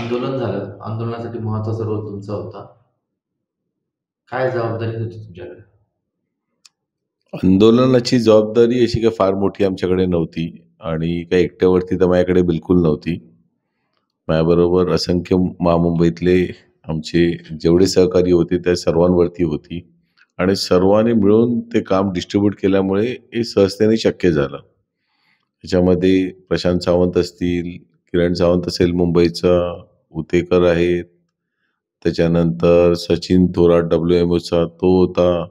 आंदोलन झालं. आंदोलनासाठी महत्त्वाचा रोल तुमचा होता. काय जबाबदारी होती तुमच्याकडे? आंदोलनाची जबाबदारी अशी काही फार मोठी आमच्याकडे नव्हती आणि काही एकट्यावरती तर माझ्याकडे बिलकुल नव्हती. माझ्याबरोबर असंख्य महामुंबईतले आमचे जेवढे सहकारी होते त्या सर्वांवरती होती आणि सर्वांनी मिळून ते काम डिस्ट्रीब्यूट केल्यामुळे हे सहजतेने शक्य झालं. त्याच्यामध्ये प्रशांत सावंत असतील, किरण सावंत असेल मुंबईचा, उतेकर आहेत, त्याच्यानंतर सचिन थोरात WMOचा तो होता,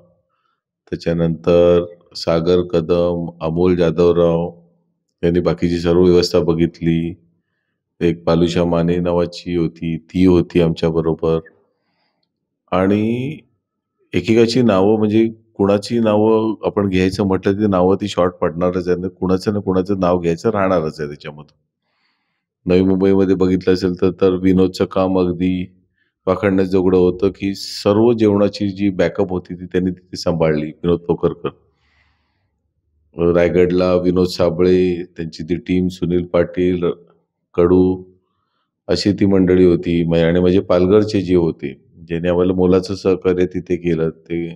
त्याच्यानंतर सागर कदम, अमोल जाधवराव यांनी बाकीची सर्व व्यवस्था बघितली. एक पालुषा माने नावाची होती, ती होती आमच्याबरोबर. आणि एकेकाची नावं म्हणजे कुणाची नावं आपण घ्यायचं म्हटलं ती नावं ती शॉर्ट पडणारच आहे. कुणाचं ना कुणाचं नाव घ्यायचं राहणारच आहे त्याच्यामधून. नवी मुंबईमध्ये बघितलं असेल तर विनोदचं काम अगदी वाखाणण्याजोगं होतं, की सर्व जेवणाची जी बॅकअप होती ती त्यांनी तिथे सांभाळली, विनोद पोकरकर. रायगडला विनोद साबळे, त्यांची ती टीम, सुनील पाटील, कडू, अशी ती मंडळी होती. आणि म्हणजे पालघरचे जे होते, ज्याने आम्हाला मोलाचं सहकार्य तिथे केलं, ते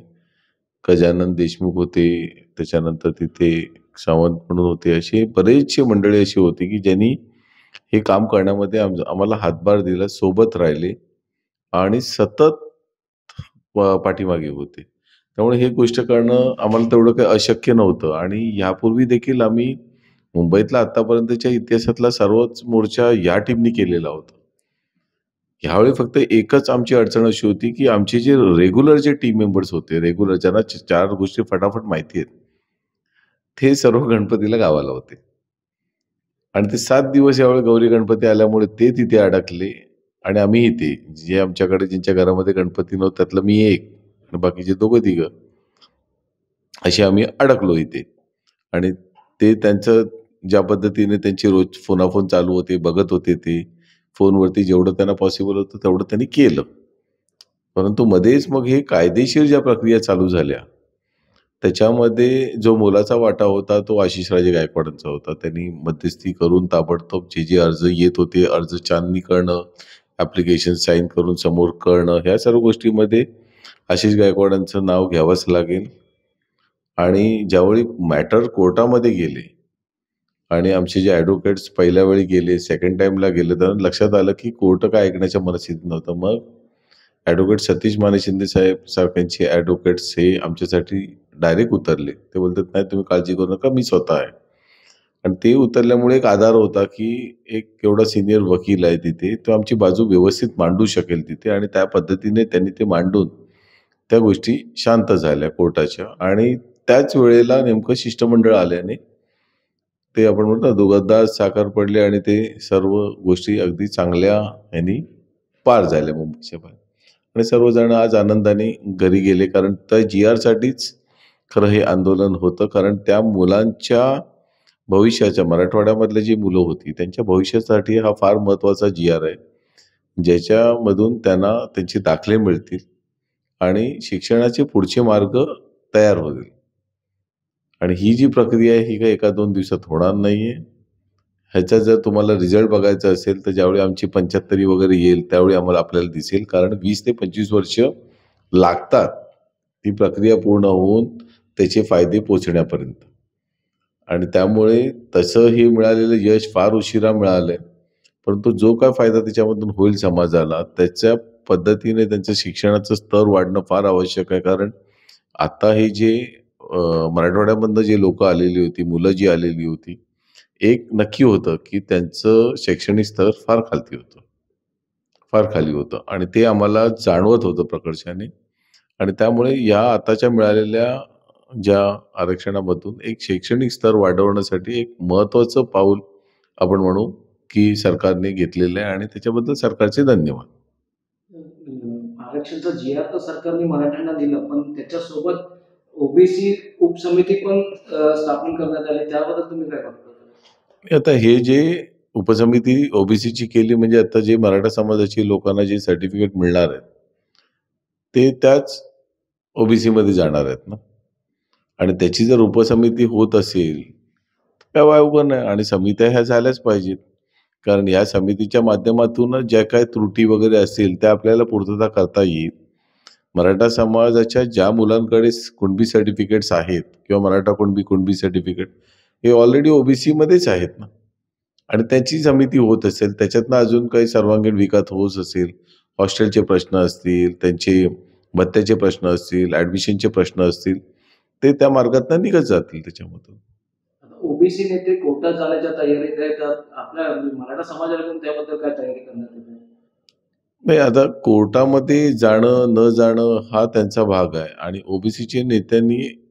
गजानन देशमुख होते. त्याच्यानंतर तिथे सावंत म्हणून होते. असे बरेचसे मंडळी अशी होती की ज्यांनी हे काम करण्यामध्ये आम्हाला हातभार दिला, सोबत राहिले आणि सतत पाठीमागे होते. त्यामुळे ही गोष्ट करणं आम्हाला तेवढं काही अशक्य नव्हतं आणि यापूर्वी देखील आम्ही मुंबईतला आतापर्यंतच्या इतिहासातला सर्वच मोर्चा या टीमनी केलेला होता. ह्यावेळी फक्त एकच आमची अडचण अशी होती की आमचे जे रेग्युलर जे टीम मेंबर्स होते, रेग्युलर ज्यांना 4 गोष्टी फटाफट माहिती आहेत, ते सर्व गणपतीला गावाला होते. आणि ते 7 दिवस यावेळी गौरी गणपती आल्यामुळे ते तिथे अडकले आणि आम्ही इथे, जे आमच्याकडे ज्यांच्या घरामध्ये गणपती नव्हते त्यातलं मी एक आणि बाकीचे दोघं तिघं असे आम्ही अडकलो इथे. आणि ते त्यांचं ज्या पद्धतीने त्यांची रोज फोनाफोन चालू होते, बघत होते ते. फोनवरती जेवढं त्यांना पॉसिबल होतं तेवढं त्यांनी केलं. परंतु मध्येच मग हे कायदेशीर ज्या प्रक्रिया चालू झाल्या, त्याच्यामध्ये जो मोलाचा वाटा होता तो आशिषराजे गायकवाडांचा होता. त्यांनी मध्यस्थी करून ताबडतोब जे अर्ज येत होते, अर्ज छाननी करणं, ॲप्लिकेशन साइन करून समोर करणं, ह्या सर्व गोष्टीमध्ये आशिष गायकवाडांचं नाव घ्यावंच लागेल. आणि ज्यावेळी मॅटर कोर्टामध्ये गेले आणि आमचे जे ॲडव्होकेट्स पहिल्या वेळी गेले, सेकंड टाईमला गेले, त्यांना लक्षात आलं की कोर्ट काय ऐकण्याच्या मनस्थितीत नव्हतं. मग ॲडव्होकेट सतीश माने शिंदे साहेब सारख्यांचे ॲडव्होकेट्स हे आमच्यासाठी डायरेक्ट उतरले. ते बोलतात, नाही तुम्ही काळजी करू नका, मी स्वतः आहे. आणि ते उतरल्यामुळे एक आधार होता की एक एवढा सिनियर वकील आहे तिथे, तो आमची बाजू व्यवस्थित मांडू शकेल तिथे. आणि त्या पद्धतीने त्यांनी ते मांडून त्या गोष्टी शांत झाल्या कोर्टाच्या. आणि त्याच वेळेला नेमकं शिष्टमंडळ आल्याने ते आपण म्हणतो ना, दोघांदा साखर पडले आणि ते सर्व गोष्टी अगदी चांगल्या ह्यांनी पार झाल्या मुंबईच्या बाहेर. आणि सर्वजण आज आनंदाने घरी गेले, कारण त्या GR साठीच खरं हे आंदोलन होतं. कारण त्या मुलांच्या भविष्याच्या, मराठवाड्यामधले जी मुलं होती त्यांच्या भविष्यासाठी हा फार महत्त्वाचा GR आहे, ज्याच्यामधून त्यांना त्यांचे दाखले मिळतील आणि शिक्षणाचे पुढचे मार्ग तयार होतील. आणि ही जी प्रक्रिया आहे ही काही 1-2 दिवसात होणार नाहीये. ह्याचा जर तुम्हाला रिझल्ट बघायचा असेल तर ज्यावेळी आमची 75 वगैरे येईल त्यावेळी आपल्याला दिसेल. कारण 20 ते 25 वर्ष लागतात ती प्रक्रिया पूर्ण होऊन त्याचे फायदे पोचण्यापर्यंत. आणि त्यामुळे तसं हे मिळालेलं यश फार उशिरा मिळालंय. परंतु जो काय फायदा त्याच्यामधून होईल समाजाला, त्याच्या पद्धतीने त्यांचं शिक्षणाचं स्तर वाढणं फार आवश्यक आहे. कारण आता हे जे मराठवाड्यामधनं जे लोकं आलेली होती, मुलं जी आलेली होती, एक नक्की होतं की त्यांचं शैक्षणिक स्तर फार खालती होतं, फार खाली होतं. आणि ते आम्हाला जाणवत होतं प्रकर्षाने. आणि त्यामुळे या आताच्या मिळालेल्या ज्या आरक्षणामधून एक शैक्षणिक स्तर वाढवण्यासाठी एक महत्त्वाचं पाऊल आपण म्हणू की सरकारने घेतलेलं आहे आणि त्याच्याबद्दल सरकारचे धन्यवाद. आरक्षणचं GR तर सरकारने मराठ्यांना दिलं, पण त्याच्यासोबत ओबीसी उपसमिती पण स्थापन करण्यात आली. त्याबद्दल तुम्ही काय बघता? आता हे जे उपसमिती ओबीसीची केली म्हणजे आता जे मराठा समाजाची लोकांना जे सर्टिफिकेट मिळणार आहेत ते त्याच ओबीसी मध्ये जाणार आहेत ना. आणि त्याची जर उपसमिती होत असेल काय वावगं नाही. आणि समित्या ह्या झाल्याच पाहिजेत. कारण या समितीच्या माध्यमातूनच ज्या काही त्रुटी वगैरे असतील त्या आपल्याला पूर्तता करता येईल. मराठा समाजाच्या ज्या मुलांकडे कुणबी सर्टिफिकेट्स आहेत किंवा मराठा कुणबी सर्टिफिकेट हे ऑलरेडी ओबीसी मध्येच आहेत ना, आणि त्याची समिती होत असेल, त्याच्यातनं अजून काही सर्वांगीण विकास होत असेल, हॉस्टेलचे प्रश्न असतील, त्यांचे भत्त्याचे प्रश्न असतील, ऍडमिशनचे प्रश्न असतील, ते त्या मार्गातनं निघत जातील त्याच्यामधून. ओबीसी नेते कोर्टात जाण्याच्या तयारीत आहेत, आपल्या मराठा समाजाला पण त्याबद्दल काय तयारी करण्यात येते? नाही, आता कोर्टामध्ये जाणं न जाणं हा त्यांचा भाग आहे, आणि ओबीसीचे नेत्यांनी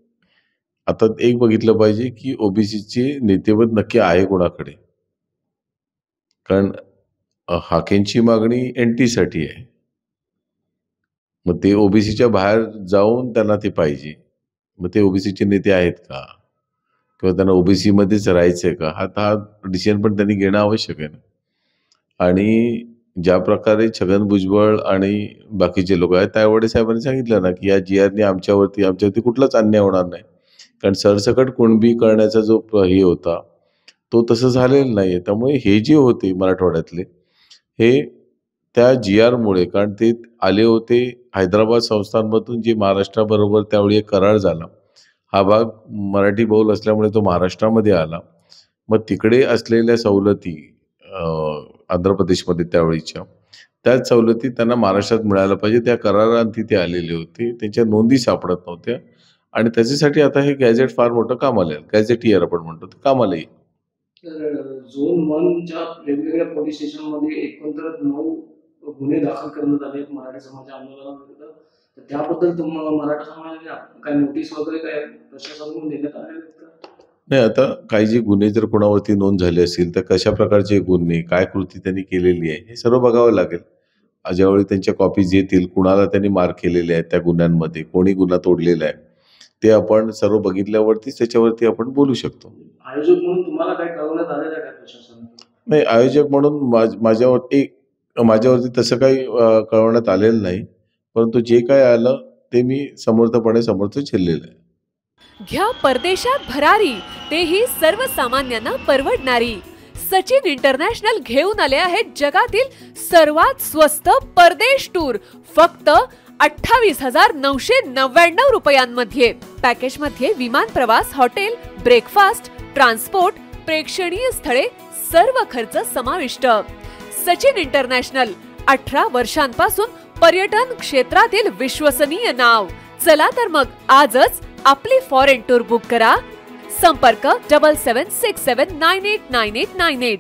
आता एक बघितलं पाहिजे की ओबीसीचे नेतेपद नक्की आहे कोणाकडे. कारण हाकेंची मागणी एनटी साठी आहे, मग ते ओबीसीच्या बाहेर जाऊन त्यांना ते पाहिजे. मग ते ओबीसीचे नेते आहेत का, किंवा त्यांना ओबीसी मध्येच राहायचंय का, हा डिसिजन पण त्यांनी घेणं आवश्यक आहे ना. आणि ज्या प्रकारे छगन भुजबळ आणि बाकीचे लोक आहेत, त्यावेळेस साहेबांनी सांगितलं ना की या GRने आमच्यावरती कुठलाच अन्याय होणार नाही, कारण सरसकट कुणबी करण्याचा जो हे होता तो तसं झालेलं नाहीये. त्यामुळे हे जे होते मराठवाड्यातले हे त्या GRमुळे, कारण ते आले होते हैदराबाद संस्थांमधून, जे महाराष्ट्राबरोबर त्यावेळी एक करार झाला. हा भाग मराठी बहुल असल्यामुळे तो महाराष्ट्रामध्ये आला. मग तिकडे असलेल्या सवलती आंध्र प्रदेशमध्ये त्यावेळीच्या, त्याच सवलती त्यांना महाराष्ट्रात मिळायला पाहिजे, त्या करारांती ते आलेले होते. त्यांच्या नोंदी सापडत नव्हत्या, आणि त्याच्यासाठी आता हे गॅझेट फार मोठं कामाला येईल. गॅझेटियर आपण म्हणतो, ते कामाला येईल. तर झोन 1च्या वेगवेगळ्या पोलीस स्टेशनमध्ये एकंदर 9 गुन्हे दाखल करण्यात आले मराठा समाज आंदोलनाविरुद्ध. तर त्याबद्दल मराठा समाजाने काय नोटीस वगैरे काय प्रशासनाकडून देण्यात आले आहेत का? नाही, आता काही जे गुन्हे जर कोणावरती नोंद झाले असतील तर कशा प्रकारचे गुन्हे, काय कृती त्यांनी केलेली आहे, हे सर्व बघावं लागेल. ज्यावेळी त्यांच्या कॉपीज येतील, कुणाला त्यांनी मार केलेले आहेत त्या गुन्ह्यांमध्ये, कोणी गुन्हा तोडलेला आहे, ते आपण सर्व बघितल्यावरतीच त्याच्यावरती आपण बोलू शकतो. आयोजक म्हणून तुम्हाला काय कळवण्यात आलेलं आहे का प्रशासनाने? नाही, आयोजक म्हणून माझ्यावरती तसं काही कळवण्यात आलेलं नाही, परंतु जे काय आलं ते मी समर्थ झेललेलं आहे. घ्या परदेशात भरारी, तेही सर्वसामान्यांना परवडणारी. सचिन इंटरनॅशनल घेऊन आले आहेत जगातील सर्वात स्वस्त परदेश टूर फक्त 28,999 रुपयांमध्ये. पॅकेजमध्ये विमान प्रवास, हॉटेल, ब्रेकफास्ट, ट्रान्सपोर्ट, प्रेक्षणीय स्थळे, सर्व खर्च समाविष्ट. सचिन इंटरनॅशनल 18 वर्षांपासून पर्यटन क्षेत्रातील विश्वसनीय नाव. चला तर मग आजच आपली फॉरेन टूर बुक करा. संपर्क 7767989898.